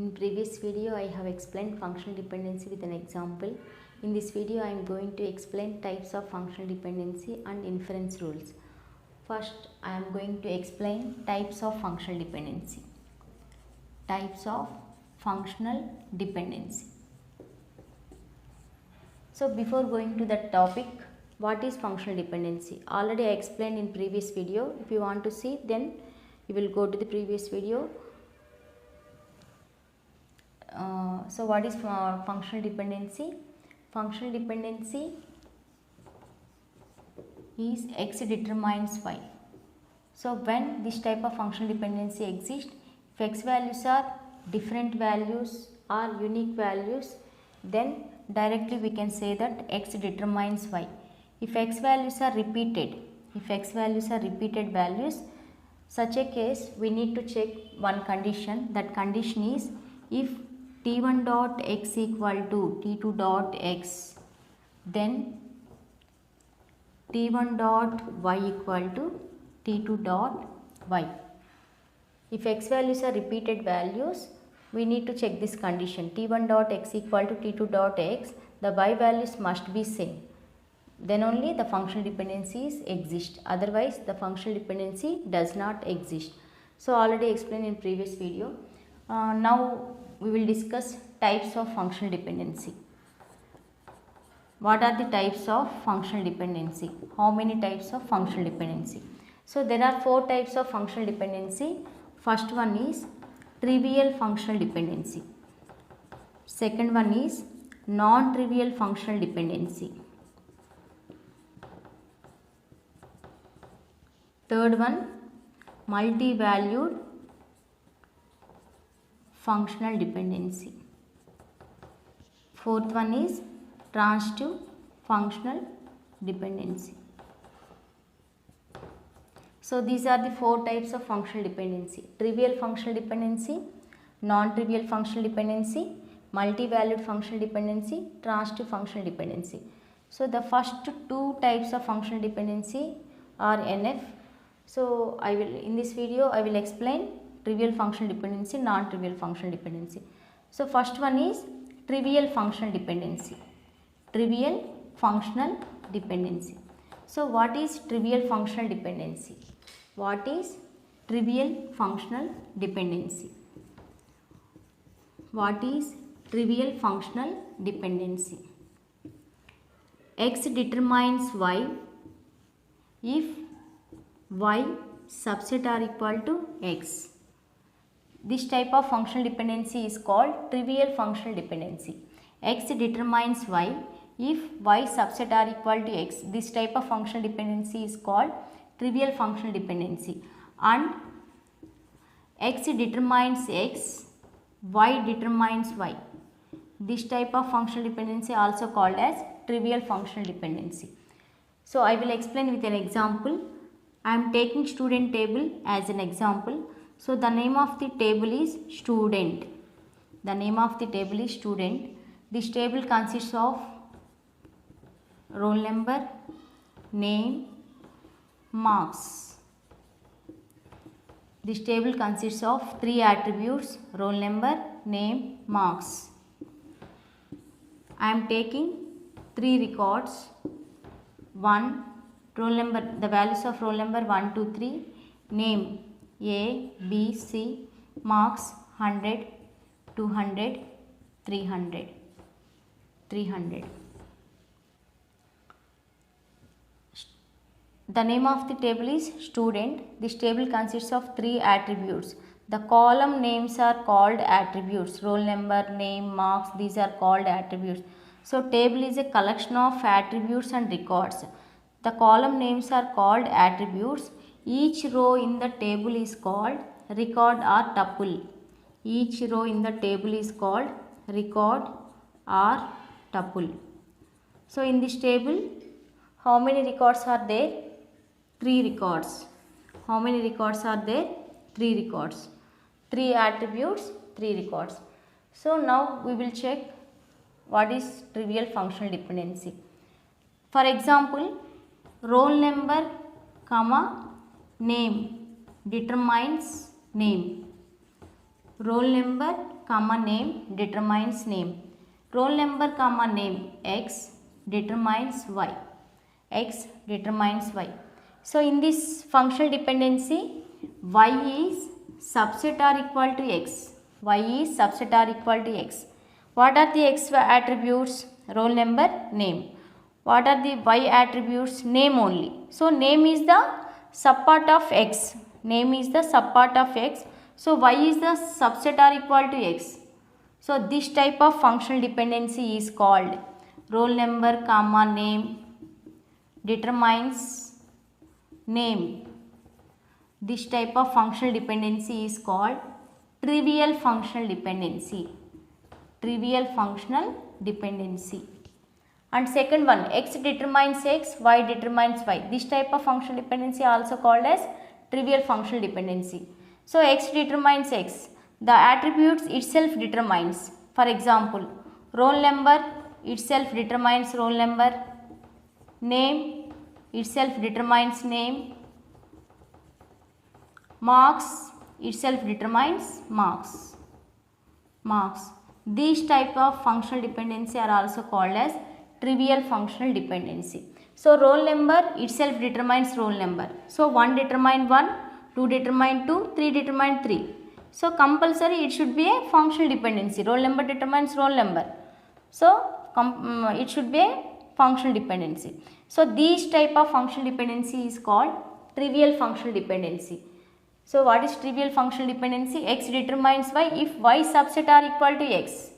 In previous video I have explained functional dependency with an example. In this video I am going to explain types of functional dependency and inference rules. First I am going to explain types of functional dependency. Types of functional dependency. So before going to that topic, what is functional dependency? Already I explained in previous video. If you want to see, then you will go to the previous video. So what is functional dependency? Functional dependency is X determines Y. So when this type of functional dependency exists, if X values are different values or unique values, then directly we can say that X determines Y. If X values are repeated, values, such a case we need to check one condition. That condition is if t1 dot x equal to t2 dot x, then t1 dot y equal to t2 dot y. If x values are repeated values, we need to check this condition. T1 dot x equal to t2 dot x, the y values must be same. Then only the functional dependencies exist. Otherwise, the functional dependency does not exist. So already explained in previous video. Now we will discuss types of functional dependency. What are the types of functional dependency? How many types of functional dependency? So there are 4 types of functional dependency. First one is trivial functional dependency. Second one is non-trivial functional dependency. Third one, multi-valued functional dependency. Fourth one is transitive functional dependency. So these are the 4 types of functional dependency: trivial functional dependency, non-trivial functional dependency, multi-valued functional dependency, transitive functional dependency. So the first 2 types of functional dependency are NF. So in this video I will explain trivial functional dependency, non-trivial functional dependency. So first one is trivial functional dependency. Trivial functional dependency. So what is trivial functional dependency? What is trivial functional dependency? What is trivial functional dependency? X determines Y if Y subset are equal to X. This type of functional dependency is called trivial functional dependency. X determines Y if Y subset are equal to X. This type of functional dependency is called trivial functional dependency. And X determines X, Y determines Y. This type of functional dependency also called as trivial functional dependency. So I will explain with an example. I am taking student table as an example. So the name of the table is student. The name of the table is student. This table consists of roll number, name, marks. This table consists of 3 attributes: roll number, name, marks. I am taking 3 records. 1, roll number, the values of roll number 1, 2, 3, name A, B, C, marks 100, 200, 300. The name of the table is student. This table consists of 3 attributes. The column names are called attributes. Roll number, name, marks, these are called attributes. So table is a collection of attributes and records. The column names are called attributes. Each row in the table is called record or tuple. Each row in the table is called record or tuple. So in this table, how many records are there? 3 records. How many records are there? 3 records. 3 attributes, 3 records. So now we will check what is trivial functional dependency. For example, roll number, name determines name. Roll number comma name determines name. Roll number comma name x determines y. X determines y. So in this functional dependency, y is subset or equal to x. Y is subset or equal to x. What are the x attributes? Roll number, name. What are the y attributes? Name only. So name is the subpart of x. Name is the subpart of x. So y is the subset or equal to x. So this type of functional dependency is called roll number comma name determines name. This type of functional dependency is called trivial functional dependency. Trivial functional dependency. And second one, x determines x, y determines y. This type of functional dependency also called as trivial functional dependency. So x determines x. The attributes itself determines. For example, roll number itself determines roll number. Name itself determines name. Marks itself determines marks. Marks. These type of functional dependency are also called as trivial functional dependency. So roll number itself determines roll number. So 1 determine 1, 2 determine 2, 3 determine 3. So compulsory it should be a functional dependency. Roll number determines roll number. So it should be a functional dependency. So these type of functional dependency is called trivial functional dependency. So what is trivial functional dependency? X determines y if y subset are equal to x.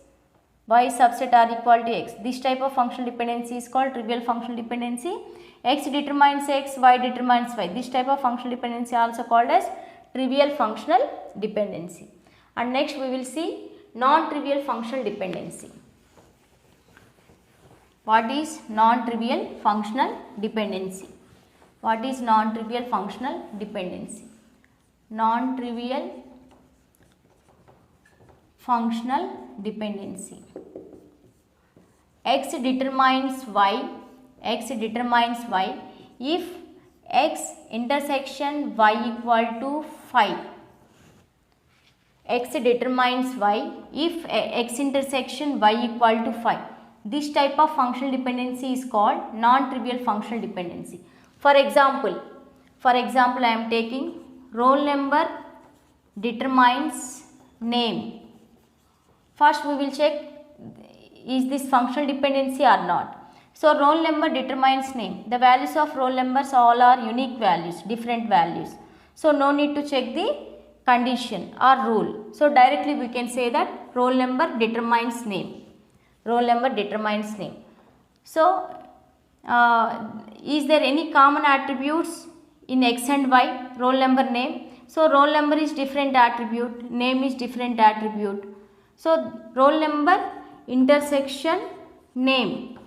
Y subset are equal to x. This type of functional dependency is called trivial functional dependency. X determines x, y determines y. This type of functional dependency also called as trivial functional dependency. And next we will see non-trivial functional dependency. What is non-trivial functional dependency? What is non-trivial functional dependency? Non-trivial functional dependency. X determines y. X determines y if x intersection y equal to 5. X determines y if x intersection y equal to 5. This type of functional dependency is called non-trivial functional dependency. For example, I am taking roll number determines name. First we will check is this functional dependency or not. So roll number determines name. The values of roll numbers all are unique values, different values. So no need to check the condition or rule. So directly we can say that roll number determines name. Roll number determines name. So is there any common attributes in x and y? Roll number, name. So roll number is different attribute, name is different attribute. So roll number intersection name.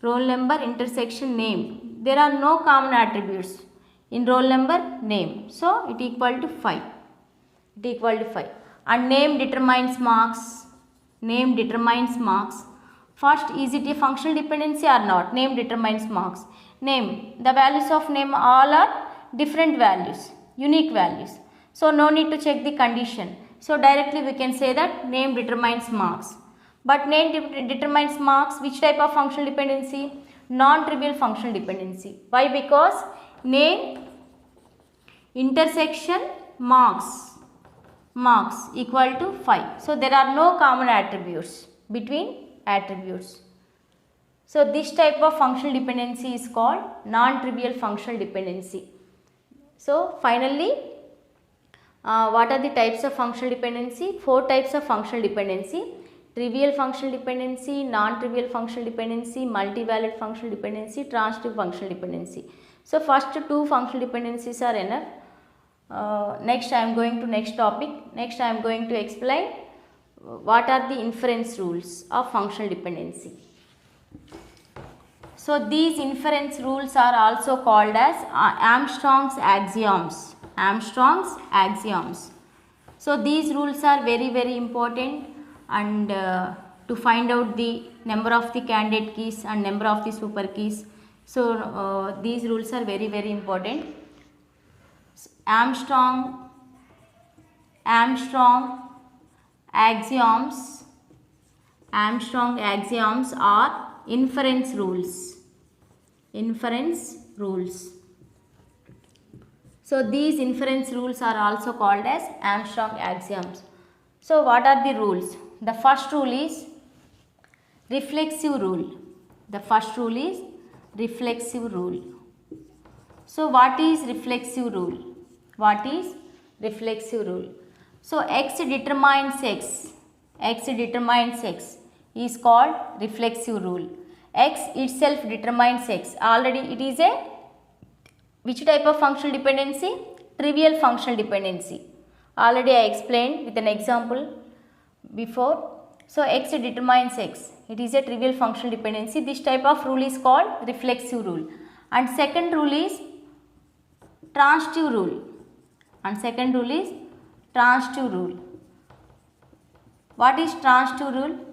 Roll number intersection name. There are no common attributes in roll number, name. So it equal to 5. It equal to 5. And name determines marks. Name determines marks. First, is it a functional dependency or not? Name determines marks. Name. The values of name all are different values, unique values. So no need to check the condition. So directly we can say that name determines marks. But name determines marks, which type of functional dependency? Non-trivial functional dependency. Why? Because name intersection marks equal to 5. So there are no common attributes between attributes. So this type of functional dependency is called non-trivial functional dependency. So finally, what are the types of functional dependency? 4 types of functional dependency: trivial functional dependency, non-trivial functional dependency, multivalent functional dependency, transitive functional dependency. So first 2 functional dependencies are enough. Next I am going to next topic. Next I am going to explain what are the inference rules of functional dependency. So these inference rules are also called as Armstrong's axioms. Armstrong's axioms. So these rules are very important, and to find out the number of the candidate keys and number of the super keys. So these rules are very important. Armstrong axioms, Armstrong axioms are inference rules. Inference rules. So these inference rules are also called as Armstrong axioms. So what are the rules? The first rule is reflexive rule. The first rule is reflexive rule. So what is reflexive rule? What is reflexive rule? So x determines x. X determines x is called reflexive rule. X itself determines x. Already it is a which type of functional dependency? Trivial functional dependency. Already I explained with an example before. So x determines x. It is a trivial functional dependency. This type of rule is called reflexive rule. And second rule is transitive rule. And second rule is transitive rule. What is transitive rule?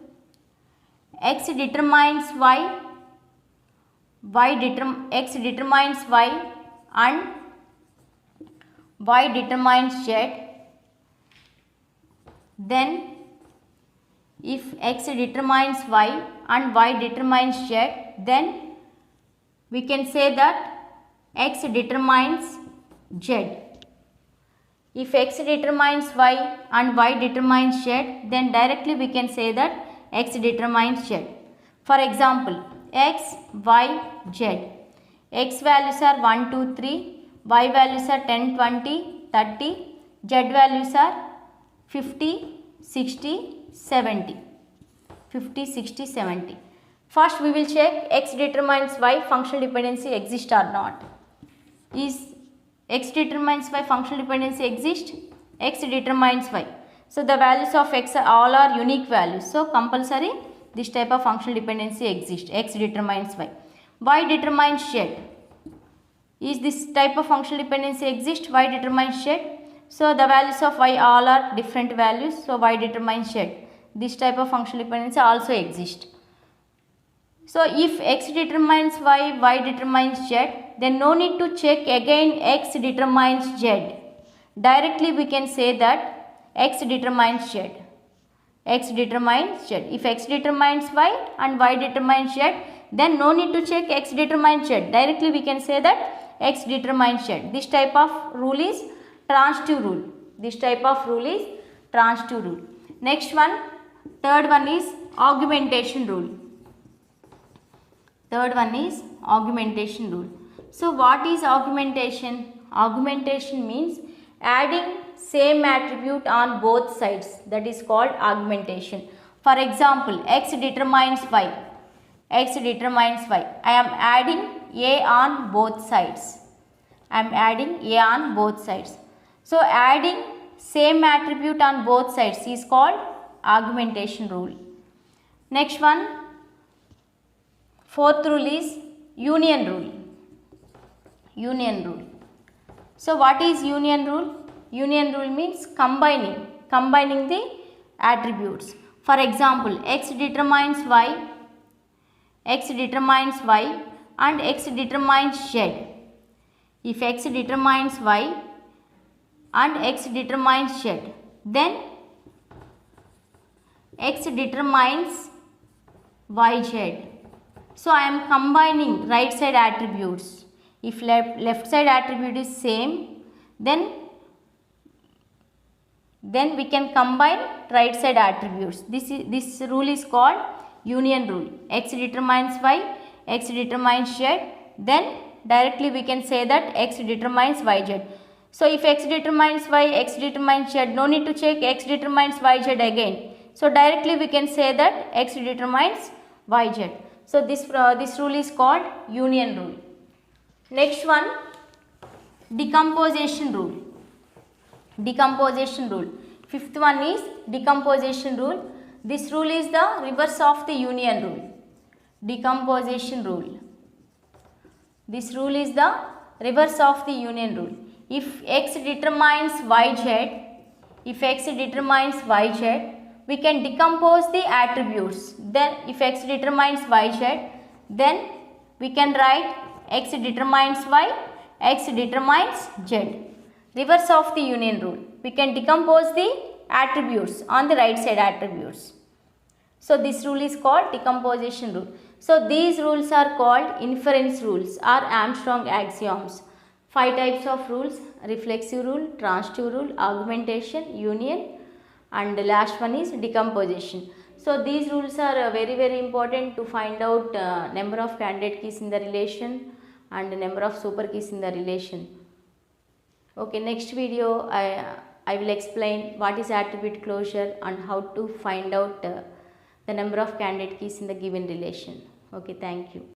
X determines y, x determines y and y determines z. Then if x determines y and y determines z, then we can say that x determines z. If x determines y and y determines z, then directly we can say that x determines z. For example, x, y, z. X values are 1, 2, 3, y values are 10, 20, 30, z values are 50, 60, 70. 50, 60, 70. First we will check x determines y functional dependency exist or not. Is x determines y functional dependency exist? X determines y. So the values of x all are unique values. So compulsory this type of functional dependency exists. X determines y. Y determines z. Is this type of functional dependency exist? Y determines z. So the values of y all are different values. So y determines z. This type of functional dependency also exists. So if x determines y, y determines z, then no need to check again x determines z. Directly we can say that x determines z. X determines z. If x determines y and y determines z, then no need to check x determines z. Directly we can say that x determines z. This type of rule is transitive rule. This type of rule is transitive rule. Next one, third one is augmentation rule. Third one is augmentation rule. So what is augmentation? Augmentation means adding same attribute on both sides. That is called augmentation. For example, x determines y. X determines y. I am adding a on both sides. I am adding a on both sides. So adding same attribute on both sides is called augmentation rule. Next one, fourth rule is union rule. Union rule. So what is union rule? Union rule means combining the attributes. For example, x determines y and x determines z. If x determines y and x determines z, then x determines yz. So I am combining right side attributes. If left side attribute is same, then we can combine right side attributes. This rule is called union rule. X determines y, x determines z, then directly we can say that x determines yz. So if x determines y, x determines z, no need to check x determines yz again. So directly we can say that x determines yz. So this rule is called union rule. Next one, decomposition rule. Decomposition rule. Fifth one is decomposition rule. This rule is the reverse of the union rule. Decomposition rule. This rule is the reverse of the union rule. If x determines yz, we can decompose the attributes. Then if x determines yz, then we can write x determines y, x determines z. Reverse of the union rule. We can decompose the attributes, on the right side attributes. So this rule is called decomposition rule. So these rules are called inference rules or Armstrong axioms. 5 types of rules: reflexive rule, transitive rule, augmentation, union, and the last one is decomposition. So these rules are very important to find out number of candidate keys in the relation and number of super keys in the relation. Okay, next video I will explain what is attribute closure and how to find out the number of candidate keys in the given relation. Okay, thank you.